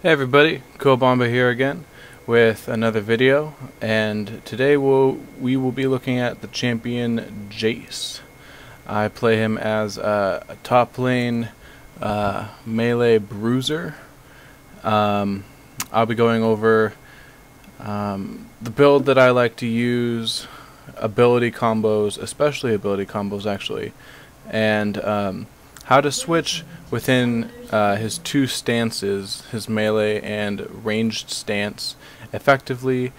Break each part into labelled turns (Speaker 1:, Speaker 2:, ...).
Speaker 1: Hey everybody, Coehabamba here again with another video, and today we will be looking at the champion Jayce. I play him as a top lane melee bruiser. I'll be going over the build that I like to use, ability combos, especially ability combos actually, and how to switch within his two stances, his melee and ranged stance, effectively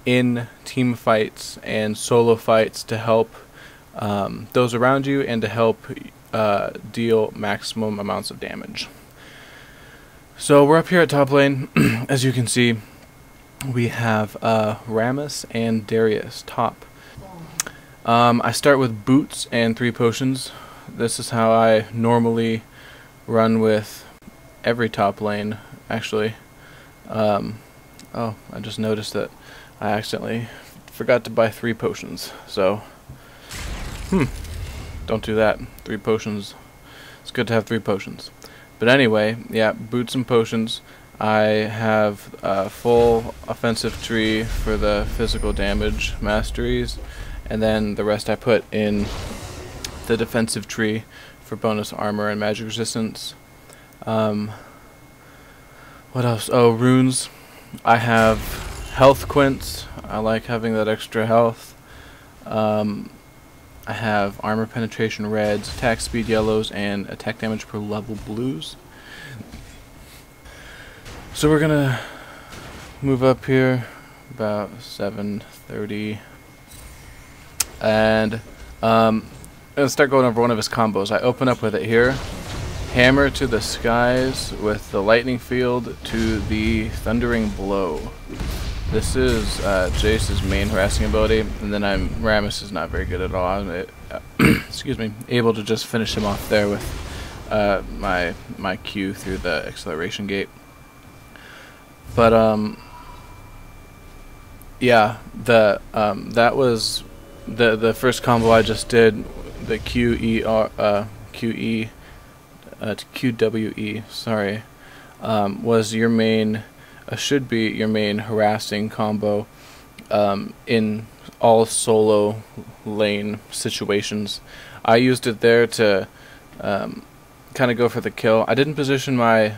Speaker 1: in team fights and solo fights to help those around you and to help deal maximum amounts of damage. So we're up here at top lane. As you can see, we have Rammus and Darius top. I start with boots and 3 potions. This is how I normally run with every top lane, actually. Oh, I just noticed that I accidentally forgot to buy 3 potions. So, don't do that. 3 potions. It's good to have 3 potions. But anyway, yeah, boots and potions. I have a full offensive tree for the physical damage masteries, and then the rest I put in the defensive tree for bonus armor and magic resistance. What else? Oh, runes. I have health quints. I like having that extra health. I have armor penetration reds, attack speed yellows, and attack damage per level blues. So we're gonna move up here about 7:30, and let's start going over one of his combos. I open up with it here. Hammer to the skies with the lightning field to the thundering blow. This is Jayce's main harassing ability, and then Rammus is not very good at all. I'm excuse me, able to just finish him off there with my Q through the acceleration gate. But yeah, that was the first combo I just did. The QWE, sorry, was your main, should be your main harassing combo in all solo lane situations. I used it there to kind of go for the kill. I didn't position my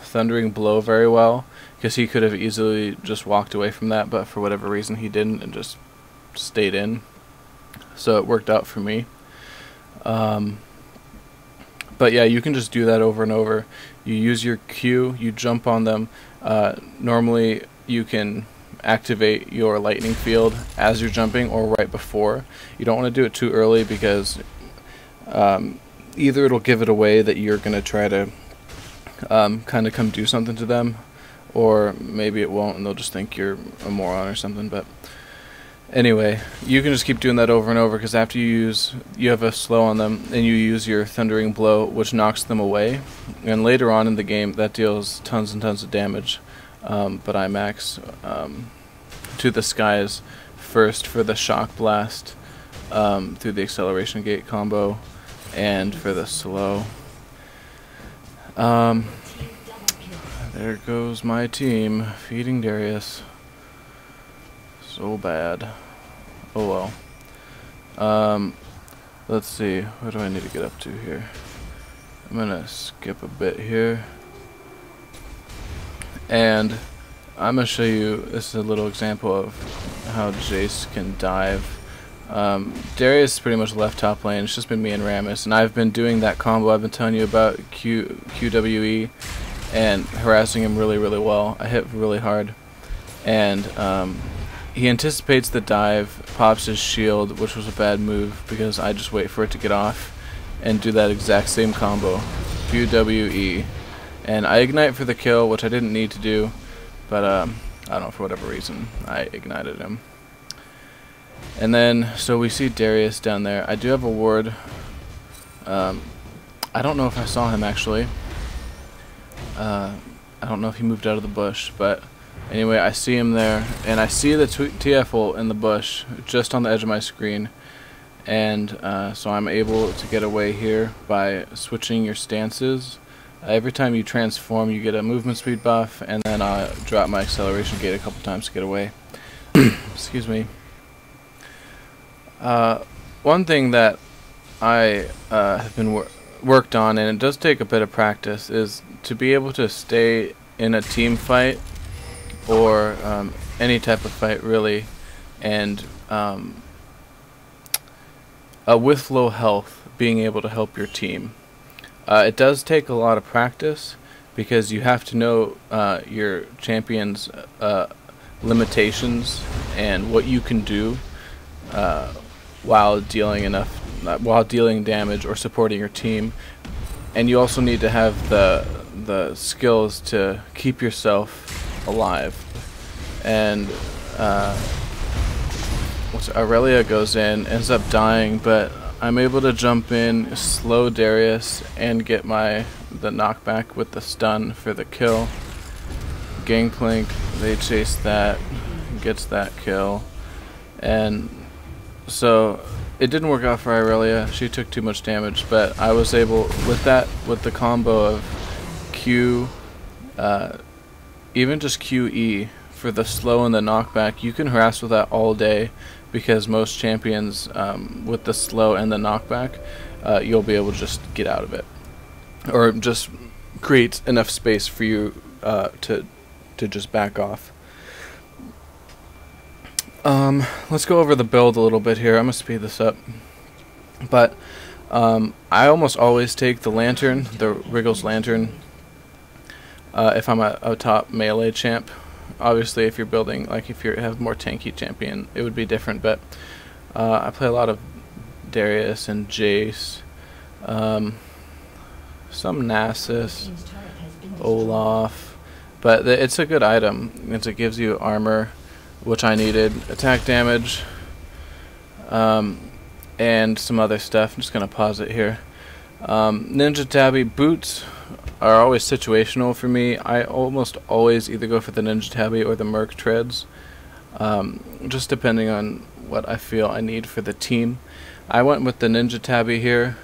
Speaker 1: thundering blow very well, because he could have easily just walked away from that, but for whatever reason he didn't and just stayed in. So it worked out for me. But yeah, you can just do that over and over. You use your Q, you jump on them. Normally you can activate your lightning field as you're jumping or right before. You don't want to do it too early, because either it'll give it away that you're going to try to kind of come do something to them, or maybe it won't and they'll just think you're a moron or something. But anyway, you can just keep doing that over and over, because after you have a slow on them, and you use your thundering blow, which knocks them away, and later on in the game that deals tons and tons of damage. But I max to the skies first for the shock blast through the acceleration gate combo, and for the slow. There goes my team feeding Darius. So bad. Oh well. Let's see. What do I need to get up to here? I'm gonna skip a bit here, and I'm gonna show you. This is a little example of how Jayce can dive. Darius pretty much left top lane. It's just been me and Rammus, and I've been doing that combo I've been telling you about, QWE, and harassing him really, really well. I hit really hard, and he anticipates the dive, pops his shield, which was a bad move because I just wait for it to get off and do that exact same combo, QWE, and I ignite for the kill, which I didn't need to do, but I don't know, for whatever reason I ignited him. And then so we see Darius down there. I do have a ward. I don't know if I saw him actually. I don't know if he moved out of the bush, but anyway, I see him there, and I see the TF ult in the bush just on the edge of my screen, and so I'm able to get away here by switching your stances Every time you transform, you get a movement speed buff, and then I drop my acceleration gate a couple times to get away. Excuse me. One thing that I have been worked on, and it does take a bit of practice, is to be able to stay in a team fight or any type of fight really, and with low health, being able to help your team. It does take a lot of practice because you have to know your champion's limitations and what you can do while dealing damage or supporting your team, and you also need to have the skills to keep yourself alive. And Aurelia goes in, ends up dying, but I'm able to jump in, slow Darius, and get the knockback with the stun for the kill. Gangplank, they chase that, gets that kill, and so it didn't work out for Aurelia. She took too much damage, but I was able, with the combo of Q, even just QE for the slow and the knockback, you can harass with that all day, because most champions with the slow and the knockback, you'll be able to just get out of it, or just create enough space for you to just back off. Let's go over the build a little bit here. I'm gonna speed this up, but I almost always take the lantern, the Wriggles lantern, if I'm a top melee champ. Obviously, if you're building, like if you have more tanky champion, it would be different, but I play a lot of Darius and Jayce, some Nasus, Olaf, but it's a good item because it gives you armor, which I needed, attack damage, and some other stuff. I'm just going to pause it here. Ninja Tabby boots are always situational for me. I almost always either go for the Ninja Tabby or the Merc Treads, just depending on what I feel I need for the team. I went with the Ninja Tabby here,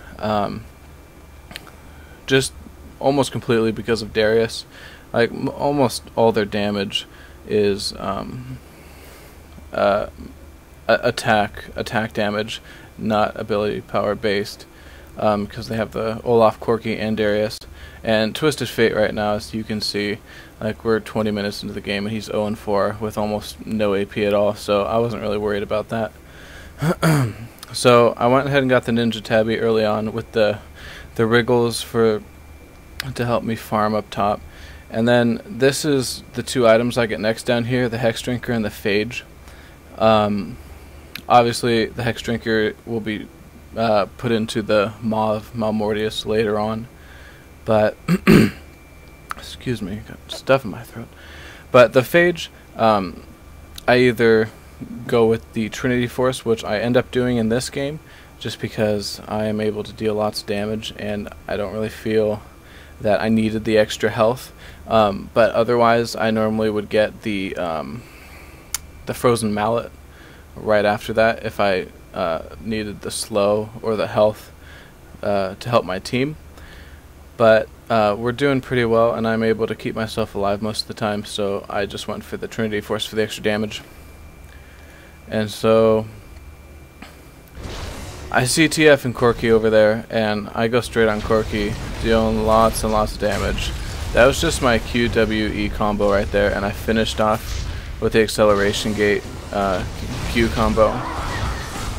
Speaker 1: just almost completely because of Darius. Like almost all their damage is attack damage, not ability power based, because they have the Olaf, Corki, and Darius. And Twisted Fate right now, as you can see, like we're 20 minutes into the game and he's 0-4 with almost no AP at all, so I wasn't really worried about that. So I went ahead and got the Ninja Tabby early on with the Wriggles to help me farm up top. And then this is the two items I get next down here, the Hex Drinker and the Phage. Obviously the Hex Drinker will be put into the Maw of Malmortius later on, but excuse me, got stuff in my throat. But the Phage, I either go with the Trinity Force, which I end up doing in this game, just because I am able to deal lots of damage and I don't really feel that I needed the extra health. But otherwise, I normally would get the Frozen Mallet right after that if I needed the slow or the health to help my team. But we're doing pretty well, and I'm able to keep myself alive most of the time, so I just went for the Trinity Force for the extra damage. And so I see TF and Corki over there, and I go straight on Corki, dealing lots and lots of damage. That was just my QWE combo right there, and I finished off with the acceleration gate Q combo.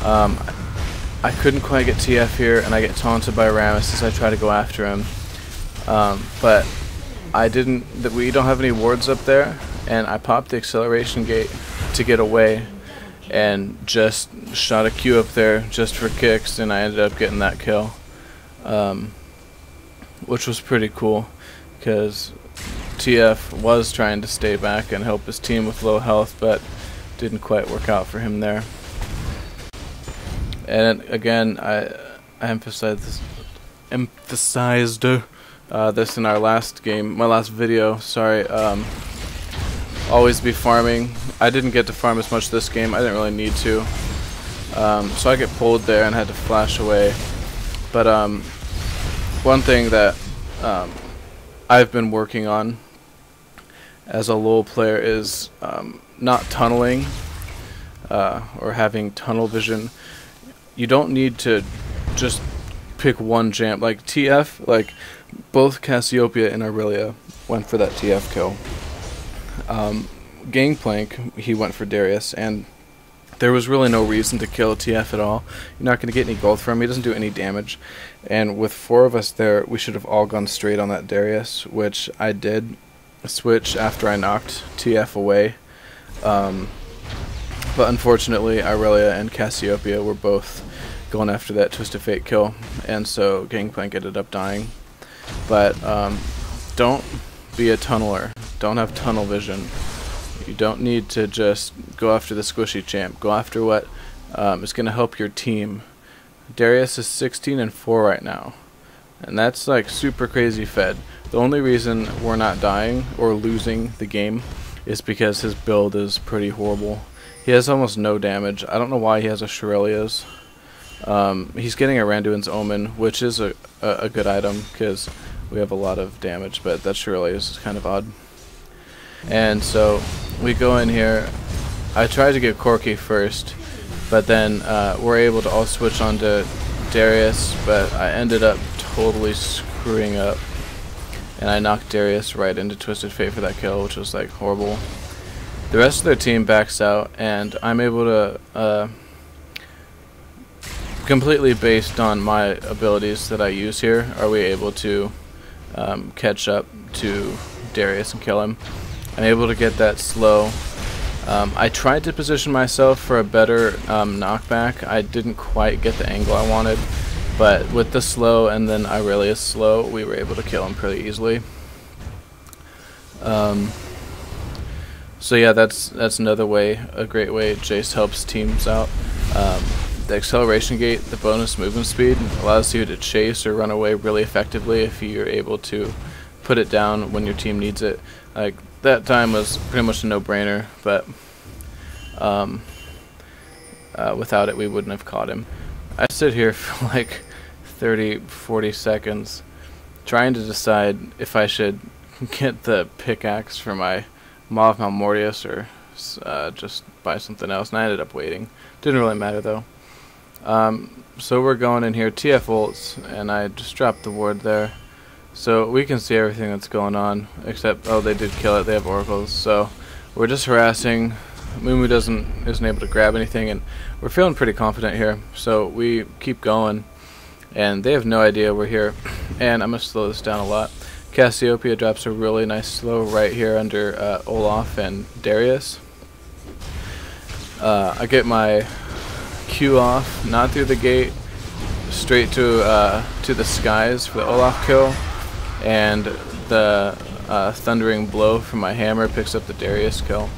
Speaker 1: I couldn't quite get TF here, and I get taunted by Rammus as I try to go after him. But I didn't. We don't have any wards up there, and I popped the acceleration gate to get away, and just shot a Q up there just for kicks, and I ended up getting that kill, which was pretty cool, because TF was trying to stay back and help his team with low health, but didn't quite work out for him there. And again, I emphasized this in our last game, my last video, sorry. Always be farming. I didn't get to farm as much this game, I didn't really need to, so I get pulled there and had to flash away. But one thing that I've been working on as a LoL player is not tunneling or having tunnel vision. You don't need to just pick one champ. Like TF, like both Cassiopeia and Aurelia went for that TF kill. Gangplank, he went for Darius, and there was really no reason to kill TF at all. You're not going to get any gold from him. He doesn't do any damage. And with 4 of us there, we should have all gone straight on that Darius, which I did switch after I knocked TF away. But unfortunately, Aurelia and Cassiopeia were both going after that Twisted Fate kill, and so Gangplank ended up dying. But don't be a tunneler. Don't have tunnel vision. You don't need to just go after the squishy champ. Go after what is going to help your team. Darius is 16-4 right now, and that's like super crazy fed. The only reason we're not dying or losing the game is because his build is pretty horrible. He has almost no damage. I don't know why he has a Shurelya's. He's getting a Randuin's Omen, which is a good item because we have a lot of damage, but that Shurelya's is kind of odd. And so we go in here. I tried to get Corki first, but then we're able to all switch onto Darius, but I ended up totally screwing up, and I knocked Darius right into Twisted Fate for that kill, which was like horrible. The rest of their team backs out, and I'm able to completely based on my abilities that I use here, are we able to catch up to Darius and kill him. I'm able to get that slow. I tried to position myself for a better knockback. I didn't quite get the angle I wanted, but with the slow and then Aurelia's slow, we were able to kill him pretty easily. So yeah, that's another way, a great way Jayce helps teams out. The acceleration gate, the bonus movement speed, allows you to chase or run away really effectively if you're able to put it down when your team needs it. Like that time was pretty much a no-brainer, but without it we wouldn't have caught him. I stood here for like 30-40 seconds trying to decide if I should get the pickaxe for my Maw of Malmortius or just buy something else, and I ended up waiting. Didn't really matter though. So we're going in here, TF ults, and I just dropped the ward there. So we can see everything that's going on, except, oh, they did kill it, they have oracles. So we're just harassing. Mumu isn't able to grab anything, and we're feeling pretty confident here. So we keep going, and they have no idea we're here. And I'm going to slow this down a lot. Cassiopeia drops a really nice slow right here under Olaf and Darius. I get my Q off, not through the gate, straight to the skies for the Olaf kill, and the thundering blow from my hammer picks up the Darius kill.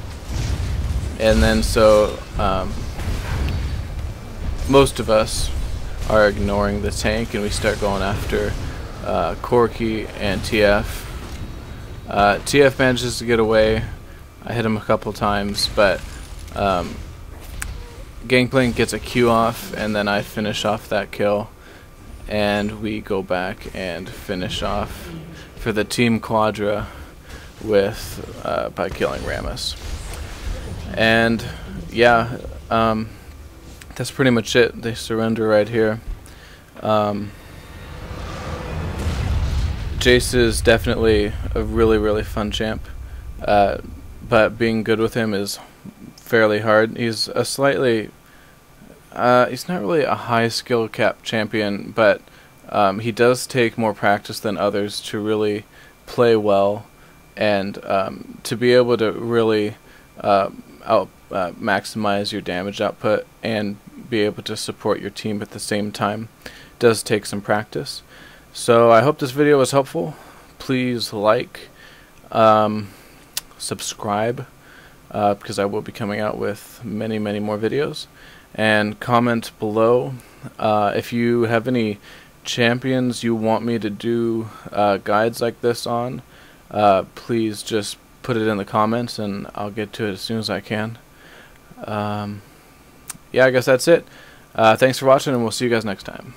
Speaker 1: And then so most of us are ignoring the tank, and we start going after Corki and TF. TF manages to get away. I hit him a couple times, but Gangplank gets a Q off, and then I finish off that kill, and we go back and finish off for the team quadra with by killing Rammus. And yeah, that's pretty much it. They surrender right here. Jayce is definitely a really fun champ, but being good with him is fairly hard. He's a slightly he's not really a high skill cap champion, but he does take more practice than others to really play well, and to be able to really maximize your damage output and be able to support your team at the same time does take some practice. So I hope this video was helpful. Please like, subscribe, because I will be coming out with many more videos, and comment below if you have any champions you want me to do guides like this on. Please just put it in the comments and I'll get to it as soon as I can. Yeah, I guess that's it. Thanks for watching, and we'll see you guys next time.